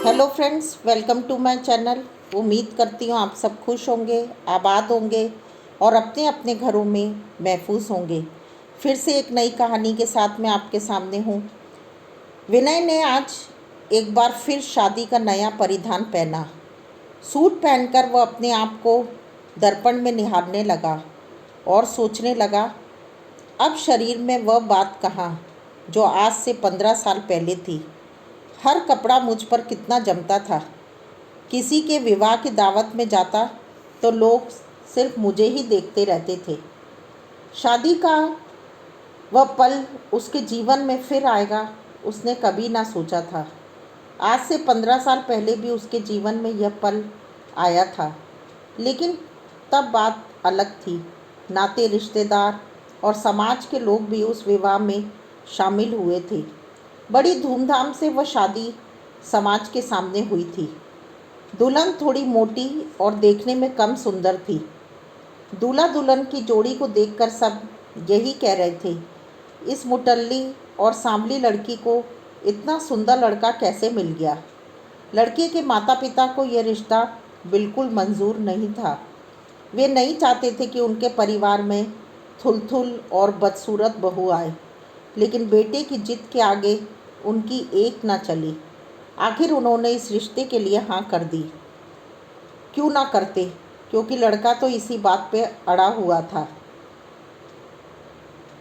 Hello friends, welcome to my channel. उम्मीद करती हूँ आप सब खुश होंगे, आबाद होंगे और अपने अपने घरों में महफूज होंगे। फिर से एक नई कहानी के साथ मैं आपके सामने हूँ। विनय ने आज एक बार फिर शादी का नया परिधान पहना। सूट पहनकर वह अपने आप को दर्पण में निहारने लगा और सोचने लगा, अब शरीर में वह बात कहाँ जो आज से 15 साल पहले थी। हर कपड़ा मुझ पर कितना जमता था। किसी के विवाह की दावत में जाता तो लोग सिर्फ मुझे ही देखते रहते थे। शादी का वह पल उसके जीवन में फिर आएगा, उसने कभी ना सोचा था। आज से 15 साल पहले भी उसके जीवन में यह पल आया था, लेकिन तब बात अलग थी। नाते, रिश्तेदार और समाज के लोग भी उस विवाह में शामिल हुए थे। बड़ी धूमधाम से वह शादी समाज के सामने हुई थी। दुल्हन थोड़ी मोटी और देखने में कम सुंदर थी। दूल्हा दुल्हन की जोड़ी को देखकर सब यही कह रहे थे, इस मुटल्ली और सांवली लड़की को इतना सुंदर लड़का कैसे मिल गया। लड़के के माता पिता को यह रिश्ता बिल्कुल मंजूर नहीं था। वे नहीं चाहते थे कि उनके परिवार में थुलथुल और बदसूरत बहू आए, लेकिन बेटे की जिद के आगे उनकी एक ना चली। आखिर उन्होंने इस रिश्ते के लिए हाँ कर दी। क्यों ना करते, क्योंकि लड़का तो इसी बात पे अड़ा हुआ था।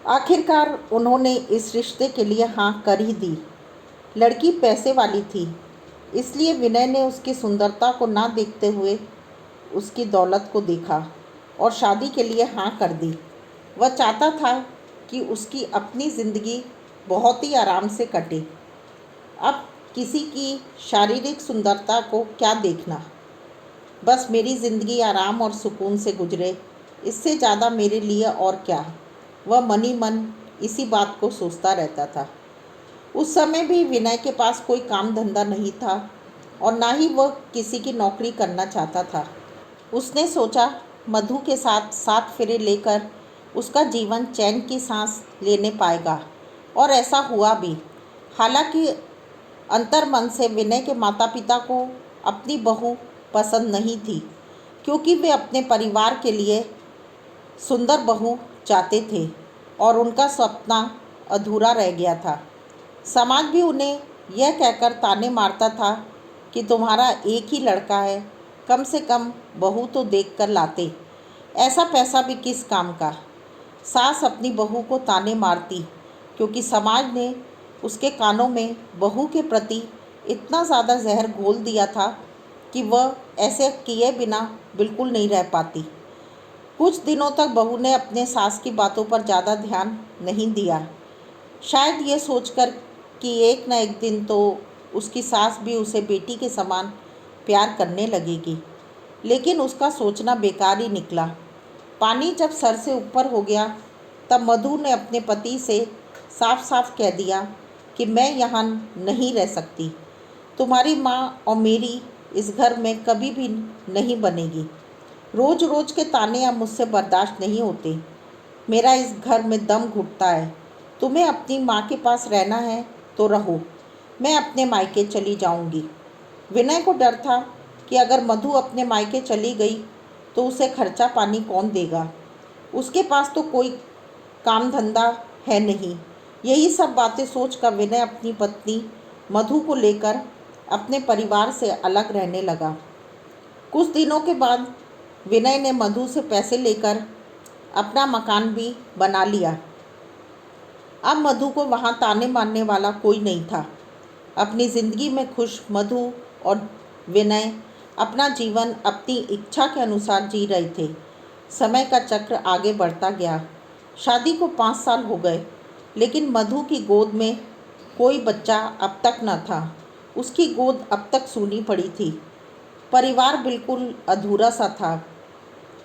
आखिरकार उन्होंने इस रिश्ते के लिए हाँ कर ही दी। लड़की पैसे वाली थी, इसलिए विनय ने उसकी सुंदरता को ना देखते हुए उसकी दौलत को देखा और शादी के लिए हाँ कर दी। वह चाहता था कि उसकी अपनी ज़िंदगी बहुत ही आराम से कटे। अब किसी की शारीरिक सुंदरता को क्या देखना, बस मेरी ज़िंदगी आराम और सुकून से गुजरे, इससे ज़्यादा मेरे लिए और क्या। वह मन ही मन इसी बात को सोचता रहता था। उस समय भी विनय के पास कोई काम धंधा नहीं था और ना ही वह किसी की नौकरी करना चाहता था। उसने सोचा मधु के साथ 7 फेरे लेकर उसका जीवन चैन की सांस लेने पाएगा, और ऐसा हुआ भी। हालांकि अंतर्मन से विनय के माता पिता को अपनी बहू पसंद नहीं थी, क्योंकि वे अपने परिवार के लिए सुंदर बहू चाहते थे और उनका सपना अधूरा रह गया था। समाज भी उन्हें यह कहकर ताने मारता था कि तुम्हारा एक ही लड़का है, कम से कम बहू तो देख कर लाते, ऐसा पैसा भी किस काम का। सास अपनी बहू को ताने मारती, क्योंकि समाज ने उसके कानों में बहू के प्रति इतना ज़्यादा जहर घोल दिया था कि वह ऐसे किए बिना बिल्कुल नहीं रह पाती। कुछ दिनों तक बहू ने अपने सास की बातों पर ज़्यादा ध्यान नहीं दिया, शायद ये सोचकर कि एक न एक दिन तो उसकी सास भी उसे बेटी के समान प्यार करने लगेगी। लेकिन उसका सोचना बेकार ही निकला। पानी जब सर से ऊपर हो गया, तब मधु ने अपने पति से साफ साफ कह दिया कि मैं यहाँ नहीं रह सकती। तुम्हारी माँ और मेरी इस घर में कभी भी नहीं बनेगी। रोज़ रोज़ के ताने अब मुझसे बर्दाश्त नहीं होते। मेरा इस घर में दम घुटता है। तुम्हें अपनी माँ के पास रहना है तो रहो, मैं अपने मायके चली जाऊंगी। विनय को डर था कि अगर मधु अपने मायके चली गई तो उसे खर्चा पानी कौन देगा। उसके पास तो कोई काम धंधा है नहीं। यही सब बातें सोचकर विनय अपनी पत्नी मधु को लेकर अपने परिवार से अलग रहने लगा। कुछ दिनों के बाद विनय ने मधु से पैसे लेकर अपना मकान भी बना लिया। अब मधु को वहाँ ताने मारने वाला कोई नहीं था। अपनी ज़िंदगी में खुश मधु और विनय अपना जीवन अपनी इच्छा के अनुसार जी रहे थे। समय का चक्र आगे बढ़ता गया। शादी को 5 साल हो गए, लेकिन मधु की गोद में कोई बच्चा अब तक न था। उसकी गोद अब तक सूनी पड़ी थी। परिवार बिल्कुल अधूरा सा था।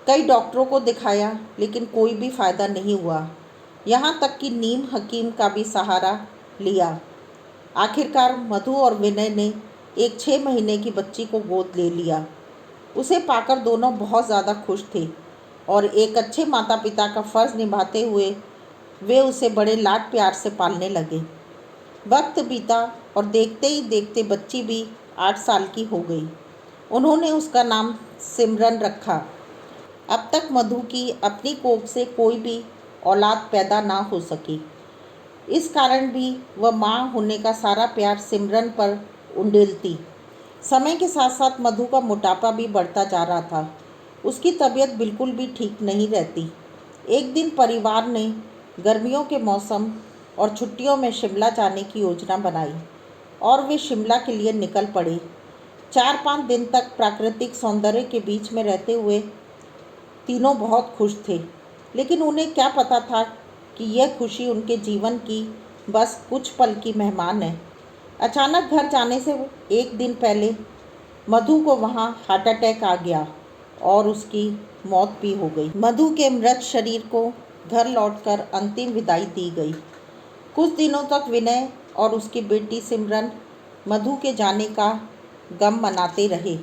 कई डॉक्टरों को दिखाया, लेकिन कोई भी फ़ायदा नहीं हुआ। यहाँ तक कि नीम हकीम का भी सहारा लिया। आखिरकार मधु और विनय ने एक 6 महीने की बच्ची को गोद ले लिया। उसे पाकर दोनों बहुत ज़्यादा खुश थे और एक अच्छे माता पिता का फ़र्ज़ निभाते हुए वे उसे बड़े लाड प्यार से पालने लगे। वक्त बीता और देखते ही देखते बच्ची भी 8 साल की हो गई। उन्होंने उसका नाम सिमरन रखा। अब तक मधु की अपनी कोख से कोई भी औलाद पैदा ना हो सकी। इस कारण भी वह माँ होने का सारा प्यार सिमरन पर उंडेलती। समय के साथ साथ मधु का मोटापा भी बढ़ता जा रहा था। उसकी तबीयत बिल्कुल भी ठीक नहीं रहती। एक दिन परिवार ने गर्मियों के मौसम और छुट्टियों में शिमला जाने की योजना बनाई और वे शिमला के लिए निकल पड़े। 4-5 दिन तक प्राकृतिक सौंदर्य के बीच में रहते हुए तीनों बहुत खुश थे, लेकिन उन्हें क्या पता था कि यह खुशी उनके जीवन की बस कुछ पल की मेहमान है। अचानक घर जाने से एक दिन पहले मधु को वहाँ हार्ट अटैक आ गया और उसकी मौत भी हो गई। मधु के मृत शरीर को घर लौटकर अंतिम विदाई दी गई। कुछ दिनों तक विनय और उसकी बेटी सिमरन मधु के जाने का गम मनाते रहे,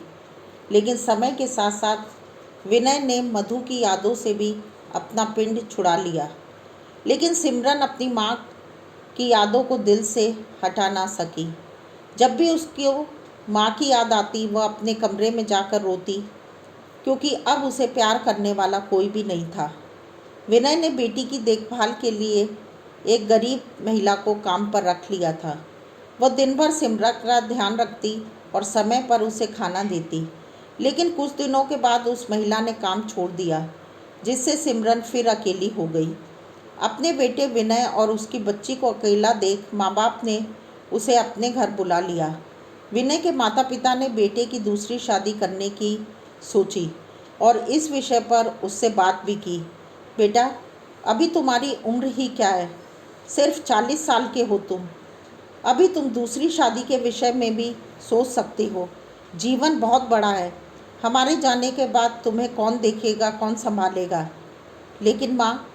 लेकिन समय के साथ साथ विनय ने मधु की यादों से भी अपना पिंड छुड़ा लिया। लेकिन सिमरन अपनी माँ की यादों को दिल से हटा ना सकी। जब भी उसकी माँ की याद आती वह अपने कमरे में जाकर रोती, क्योंकि अब उसे प्यार करने वाला कोई भी नहीं था। विनय ने बेटी की देखभाल के लिए एक गरीब महिला को काम पर रख लिया था। वह दिन भर सिमरन का ध्यान रखती और समय पर उसे खाना देती। लेकिन कुछ दिनों के बाद उस महिला ने काम छोड़ दिया, जिससे सिमरन फिर अकेली हो गई। अपने बेटे विनय और उसकी बच्ची को अकेला देख माँ बाप ने उसे अपने घर बुला लिया। विनय के माता पिता ने बेटे की दूसरी शादी करने की सोची और इस विषय पर उससे बात भी की। बेटा, अभी तुम्हारी उम्र ही क्या है, सिर्फ 40 साल के हो तुम। अभी तुम दूसरी शादी के विषय में भी सोच सकते हो। जीवन बहुत बड़ा है। हमारे जाने के बाद तुम्हें कौन देखेगा, कौन संभालेगा। लेकिन माँ,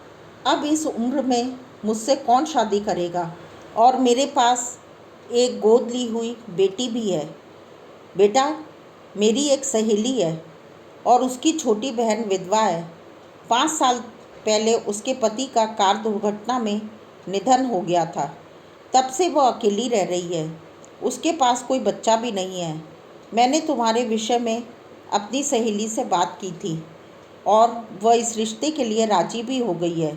अब इस उम्र में मुझसे कौन शादी करेगा, और मेरे पास एक गोद ली हुई बेटी भी है। बेटा, मेरी एक सहेली है और उसकी छोटी बहन विधवा है। 5 साल पहले उसके पति का कार दुर्घटना में निधन हो गया था। तब से वह अकेली रह रही है। उसके पास कोई बच्चा भी नहीं है। मैंने तुम्हारे विषय में अपनी सहेली से बात की थी और वह इस रिश्ते के लिए राजी भी हो गई है।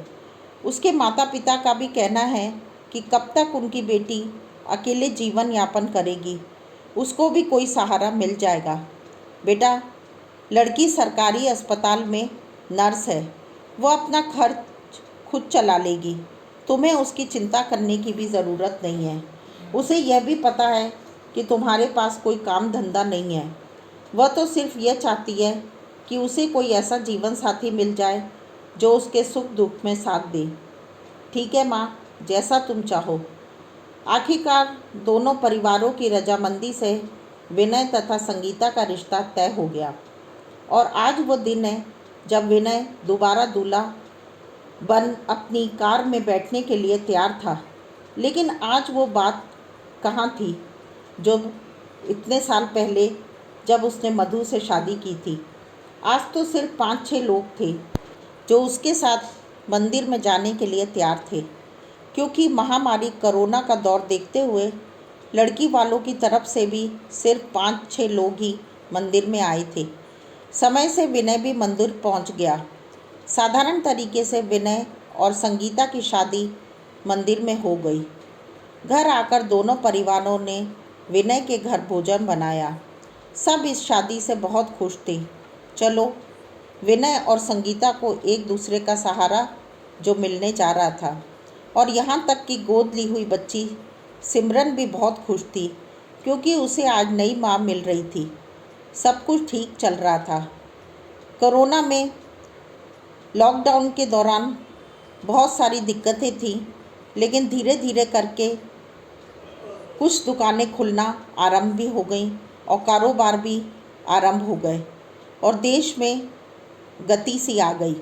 उसके माता पिता का भी कहना है कि कब तक उनकी बेटी अकेले जीवन यापन करेगी, उसको भी कोई सहारा मिल जाएगा। बेटा, लड़की सरकारी अस्पताल में नर्स है। वह अपना खर्च खुद चला लेगी। तुम्हें उसकी चिंता करने की भी ज़रूरत नहीं है। उसे यह भी पता है कि तुम्हारे पास कोई काम धंधा नहीं है। वह तो सिर्फ यह चाहती है कि उसे कोई ऐसा जीवन साथी मिल जाए जो उसके सुख दुख में साथ दे। ठीक है माँ, जैसा तुम चाहो। आखिरकार दोनों परिवारों की रजामंदी से विनय तथा संगीता का रिश्ता तय हो गया और आज वो दिन है जब विनय दोबारा दूल्हा बन अपनी कार में बैठने के लिए तैयार था। लेकिन आज वो बात कहाँ थी जो इतने साल पहले जब उसने मधु से शादी की थी। आज तो सिर्फ 5-6 लोग थे जो उसके साथ मंदिर में जाने के लिए तैयार थे, क्योंकि महामारी कोरोना का दौर देखते हुए लड़की वालों की तरफ से भी सिर्फ 5-6 लोग ही मंदिर में आए थे। समय से विनय भी मंदिर पहुंच गया। साधारण तरीके से विनय और संगीता की शादी मंदिर में हो गई। घर आकर दोनों परिवारों ने विनय के घर भोजन बनाया। सब इस शादी से बहुत खुश थे। चलो, विनय और संगीता को एक दूसरे का सहारा जो मिलने जा रहा था, और यहाँ तक कि गोद ली हुई बच्ची सिमरन भी बहुत खुश थी, क्योंकि उसे आज नई माँ मिल रही थी। सब कुछ ठीक चल रहा था। कोरोना में लॉकडाउन के दौरान बहुत सारी दिक्कतें थीं, लेकिन धीरे धीरे करके कुछ दुकानें खुलना आरंभ भी हो गईं और कारोबार भी आरंभ हो गए और देश में गति सी आ गई।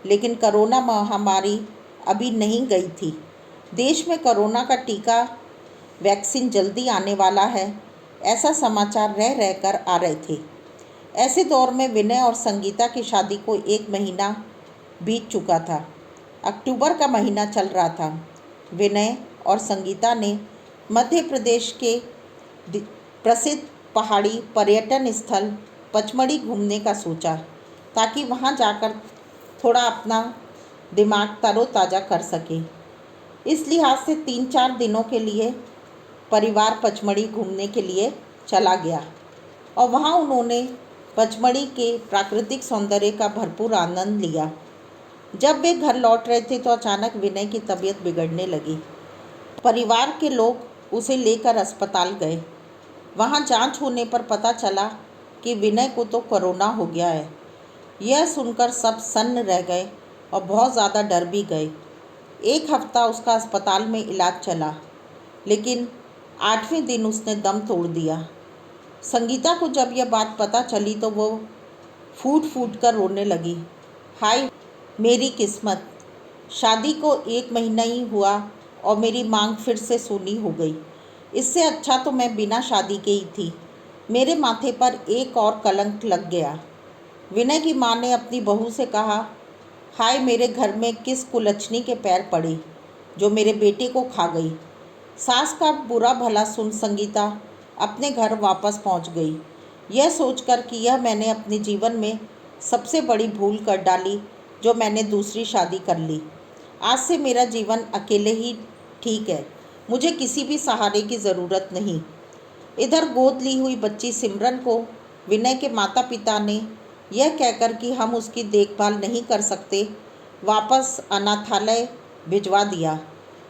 लेकिन कोरोना महामारी अभी नहीं गई थी। देश में कोरोना का टीका, वैक्सीन जल्दी आने वाला है, ऐसा समाचार रह रहकर आ रहे थे। ऐसे दौर में विनय और संगीता की शादी को 1 महीना बीत चुका था। अक्टूबर का महीना चल रहा था। विनय और संगीता ने मध्य प्रदेश के प्रसिद्ध पहाड़ी पर्यटन स्थल पचमढ़ी घूमने का सोचा, ताकि वहाँ जाकर थोड़ा अपना दिमाग तरोताज़ा कर सके। इस लिहाज से 3-4 दिनों के लिए परिवार पचमढ़ी घूमने के लिए चला गया और वहाँ उन्होंने पचमढ़ी के प्राकृतिक सौंदर्य का भरपूर आनंद लिया। जब वे घर लौट रहे थे तो अचानक विनय की तबीयत बिगड़ने लगी। परिवार के लोग उसे लेकर अस्पताल गए। वहाँ जांच होने पर पता चला कि विनय को तो कोरोना हो गया है। यह सुनकर सब सन्न रह गए और बहुत ज़्यादा डर भी गए। 1 हफ्ता उसका अस्पताल में इलाज चला, लेकिन 8वें दिन उसने दम तोड़ दिया। संगीता को जब यह बात पता चली तो वो फूट फूट कर रोने लगी। हाय मेरी किस्मत, शादी को 1 महीना ही हुआ और मेरी मांग फिर से सूनी हो गई। इससे अच्छा तो मैं बिना शादी के ही थी। मेरे माथे पर एक और कलंक लग गया। विनय की माँ ने अपनी बहू से कहा, हाय मेरे घर में किस कुलच्छनी के पैर पड़े जो मेरे बेटे को खा गई। सास का बुरा भला सुन संगीता अपने घर वापस पहुंच गई, यह सोचकर कि यह मैंने अपने जीवन में सबसे बड़ी भूल कर डाली जो मैंने दूसरी शादी कर ली। आज से मेरा जीवन अकेले ही ठीक है, मुझे किसी भी सहारे की ज़रूरत नहीं। इधर गोद ली हुई बच्ची सिमरन को विनय के माता पिता ने यह कहकर कि हम उसकी देखभाल नहीं कर सकते, वापस अनाथालय भिजवा दिया।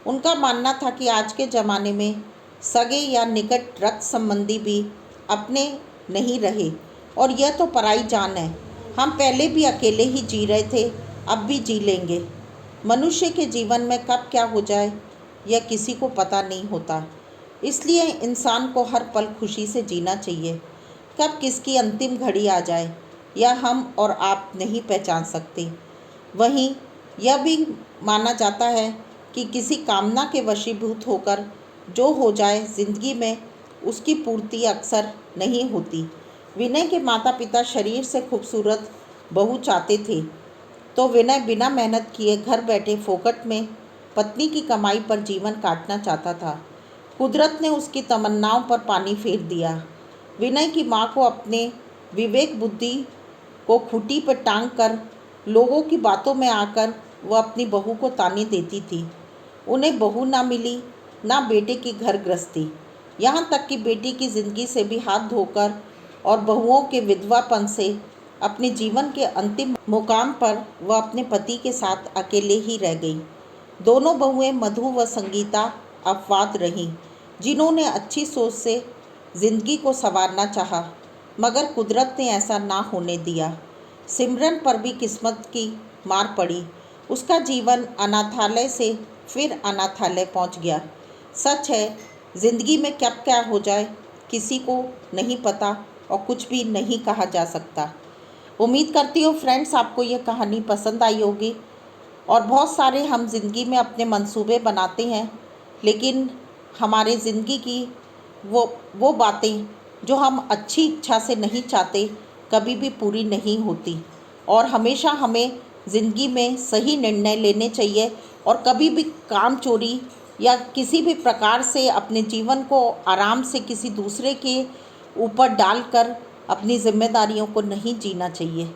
उनका मानना था कि आज के ज़माने में सगे या निकट रक्त संबंधी भी अपने नहीं रहे और यह तो पराई जान है। हम पहले भी अकेले ही जी रहे थे, अब भी जी लेंगे। मनुष्य के जीवन में कब क्या हो जाए यह किसी को पता नहीं होता, इसलिए इंसान को हर पल खुशी से जीना चाहिए। कब किसकी अंतिम घड़ी आ जाए यह हम और आप नहीं पहचान सकते। वहीं यह भी माना जाता है कि किसी कामना के वशीभूत होकर जो हो जाए ज़िंदगी में उसकी पूर्ति अक्सर नहीं होती। विनय के माता पिता शरीर से खूबसूरत बहू चाहते थे, तो विनय बिना मेहनत किए घर बैठे फोकट में पत्नी की कमाई पर जीवन काटना चाहता था। कुदरत ने उसकी तमन्नाओं पर पानी फेर दिया। विनय की माँ को अपने विवेक बुद्धि को खूंटी पर टांग कर लोगों की बातों में आकर वह अपनी बहू को ताने देती थी। उन्हें बहू ना मिली, ना बेटे की घर गृहस्थी, यहाँ तक कि बेटी की ज़िंदगी से भी हाथ धोकर और बहुओं के विधवापन से अपने जीवन के अंतिम मुकाम पर वह अपने पति के साथ अकेले ही रह गई। दोनों बहुएं मधु व संगीता अपवाद रहीं, जिन्होंने अच्छी सोच से ज़िंदगी को संवारना चाहा, मगर कुदरत ने ऐसा ना होने दिया। सिमरन पर भी किस्मत की मार पड़ी। उसका जीवन अनाथालय से फिर अनाथालय पहुंच गया। सच है, ज़िंदगी में कब क्या हो जाए किसी को नहीं पता और कुछ भी नहीं कहा जा सकता। उम्मीद करती हूँ फ्रेंड्स आपको ये कहानी पसंद आई होगी। और बहुत सारे हम ज़िंदगी में अपने मंसूबे बनाते हैं, लेकिन हमारे ज़िंदगी की वो बातें जो हम अच्छी इच्छा से नहीं चाहते कभी भी पूरी नहीं होती। और हमेशा हमें ज़िंदगी में सही निर्णय लेने चाहिए और कभी भी काम चोरी या किसी भी प्रकार से अपने जीवन को आराम से किसी दूसरे के ऊपर डालकर अपनी जिम्मेदारियों को नहीं जीना चाहिए।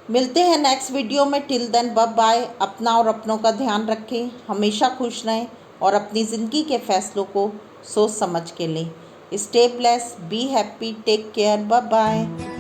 मिलते हैं नेक्स्ट वीडियो में। Till then bye bye. अपना और अपनों का ध्यान रखें, हमेशा खुश रहें और अपनी ज़िंदगी के फैसलों को सोच समझ के लें। Stay bless, be happy, take care, bye bye.